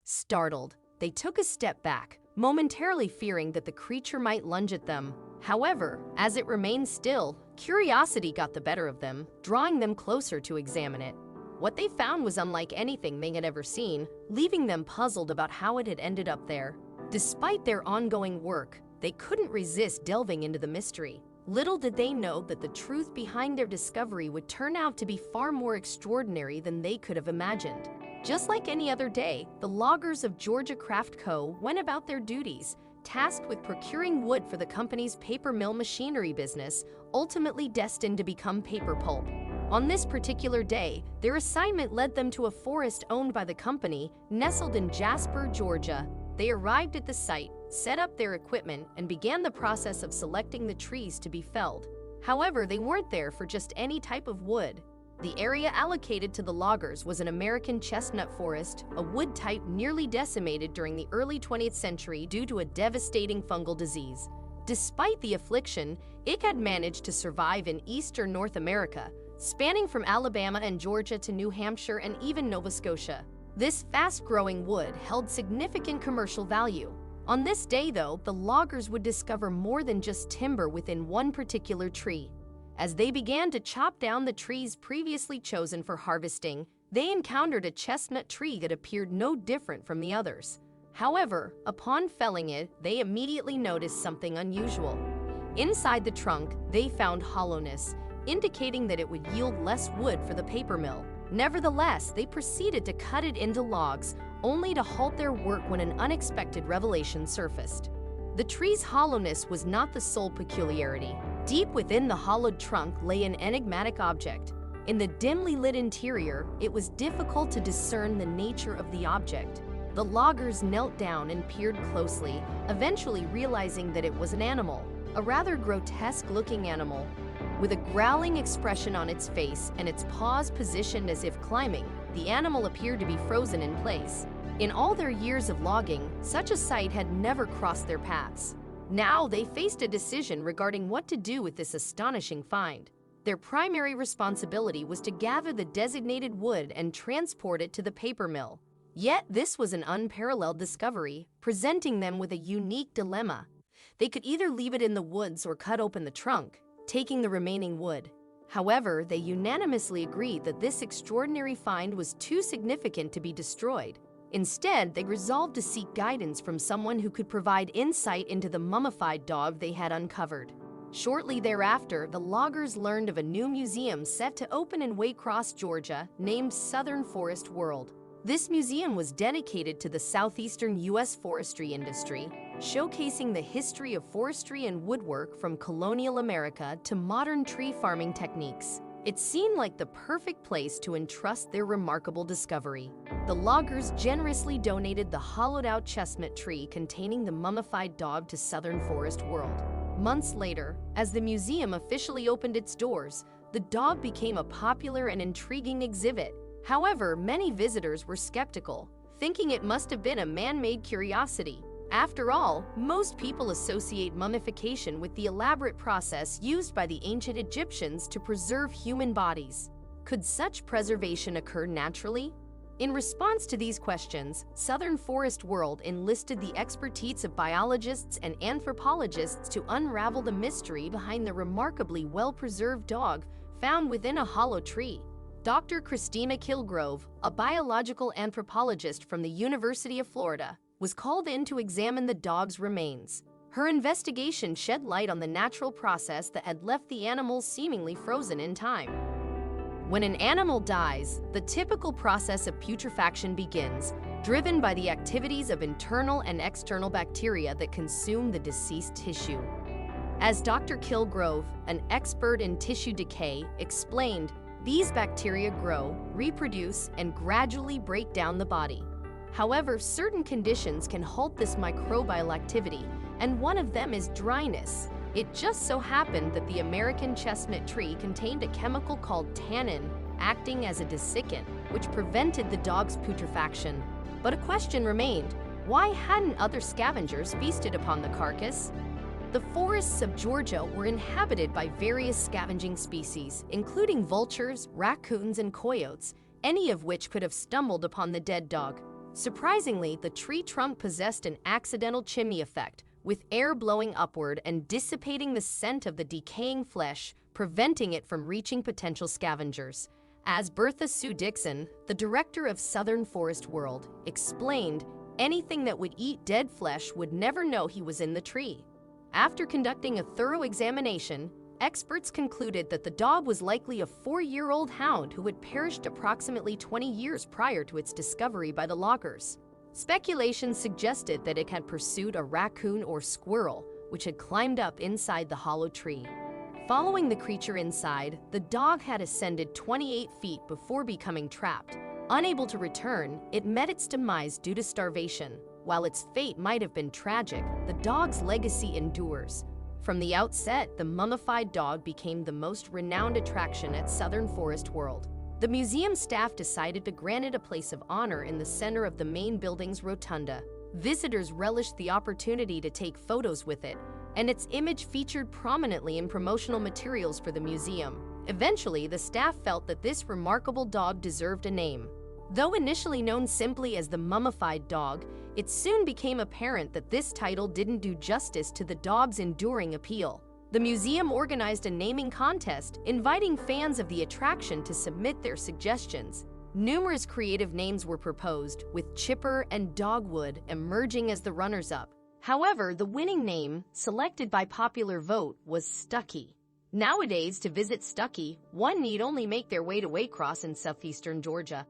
Startled, they took a step back, momentarily fearing that the creature might lunge at them. However, as it remained still, curiosity got the better of them, drawing them closer to examine it. What they found was unlike anything they had ever seen, leaving them puzzled about how it had ended up there. Despite their ongoing work, they couldn't resist delving into the mystery. Little did they know that the truth behind their discovery would turn out to be far more extraordinary than they could have imagined. Just like any other day, the loggers of Georgia Craft Co. went about their duties, tasked with procuring wood for the company's paper mill machinery business, ultimately destined to become paper pulp. On this particular day, their assignment led them to a forest owned by the company, nestled in Jasper, Georgia. They arrived at the site, set up their equipment, and began the process of selecting the trees to be felled. However, they weren't there for just any type of wood. The area allocated to the loggers was an American chestnut forest, a wood type nearly decimated during the early 20th century due to a devastating fungal disease. Despite the affliction, it had managed to survive in eastern North America, spanning from Alabama and Georgia to New Hampshire and even Nova Scotia. This fast-growing wood held significant commercial value. On this day, though, the loggers would discover more than just timber within one particular tree. As they began to chop down the trees previously chosen for harvesting, they encountered a chestnut tree that appeared no different from the others. However, upon felling it, they immediately noticed something unusual. Inside the trunk, they found hollowness, indicating that it would yield less wood for the paper mill. Nevertheless, they proceeded to cut it into logs, only to halt their work when an unexpected revelation surfaced. The tree's hollowness was not the sole peculiarity. Deep within the hollowed trunk lay an enigmatic object. In the dimly lit interior, it was difficult to discern the nature of the object. The loggers knelt down and peered closely, eventually realizing that it was an animal, a rather grotesque-looking animal. With a growling expression on its face and its paws positioned as if climbing, the animal appeared to be frozen in place. In all their years of logging, such a sight had never crossed their paths. Now they faced a decision regarding what to do with this astonishing find. Their primary responsibility was to gather the designated wood and transport it to the paper mill. Yet this was an unparalleled discovery, presenting them with a unique dilemma. They could either leave it in the woods or cut open the trunk, taking the remaining wood. However, they unanimously agreed that this extraordinary find was too significant to be destroyed. Instead, they resolved to seek guidance from someone who could provide insight into the mummified dog they had uncovered. Shortly thereafter, the loggers learned of a new museum set to open in Waycross, Georgia, named Southern Forest World. This museum was dedicated to the southeastern U.S. forestry industry, showcasing the history of forestry and woodwork from colonial America to modern tree farming techniques. It seemed like the perfect place to entrust their remarkable discovery. The loggers generously donated the hollowed-out chestnut tree containing the mummified dog to Southern Forest World. Months later, as the museum officially opened its doors, the dog became a popular and intriguing exhibit. However, many visitors were skeptical, thinking it must have been a man-made curiosity. After all, most people associate mummification with the elaborate process used by the ancient Egyptians to preserve human bodies. Could such preservation occur naturally? In response to these questions, Southern Forest World enlisted the expertise of biologists and anthropologists to unravel the mystery behind the remarkably well-preserved dog found within a hollow tree. Dr. Christina Kilgrove, a biological anthropologist from the University of Florida, was called in to examine the dog's remains. Her investigation shed light on the natural process that had left the animal seemingly frozen in time. When an animal dies, the typical process of putrefaction begins, driven by the activities of internal and external bacteria that consume the deceased tissue. As Dr. Kilgrove, an expert in tissue decay, explained, these bacteria grow, reproduce, and gradually break down the body. However, certain conditions can halt this microbial activity, and one of them is dryness. It just so happened that the American chestnut tree contained a chemical called tannin, acting as a desiccant, which prevented the dog's putrefaction. But a question remained: why hadn't other scavengers feasted upon the carcass? The forests of Georgia were inhabited by various scavenging species, including vultures, raccoons, and coyotes, any of which could have stumbled upon the dead dog. Surprisingly, the tree trunk possessed an accidental chimney effect, with air blowing upward and dissipating the scent of the decaying flesh, preventing it from reaching potential scavengers. As Bertha Sue Dixon, the director of Southern Forest World, explained, anything that would eat dead flesh would never know he was in the tree. After conducting a thorough examination, experts concluded that the dog was likely a 4-year-old hound who had perished approximately 20 years prior to its discovery by the loggers. Speculation suggested that it had pursued a raccoon or squirrel, which had climbed up inside the hollow tree. Following the creature inside, the dog had ascended 28 feet before becoming trapped. Unable to return, it met its demise due to starvation. While its fate might have been tragic, the dog's legacy endures. From the outset, the mummified dog became the most renowned attraction at Southern Forest World. The museum staff decided to grant it a place of honor in the center of the main building's rotunda. Visitors relished the opportunity to take photos with it, and its image featured prominently in promotional materials for the museum. Eventually, the staff felt that this remarkable dog deserved a name. Though initially known simply as the mummified dog, it soon became apparent that this title didn't do justice to the dog's enduring appeal. The museum organized a naming contest, inviting fans of the attraction to submit their suggestions. Numerous creative names were proposed, with Chipper and Dogwood emerging as the runners-up. However, the winning name, selected by popular vote, was Stucky. Nowadays, to visit Stucky, one need only make their way to Waycross in southeastern Georgia.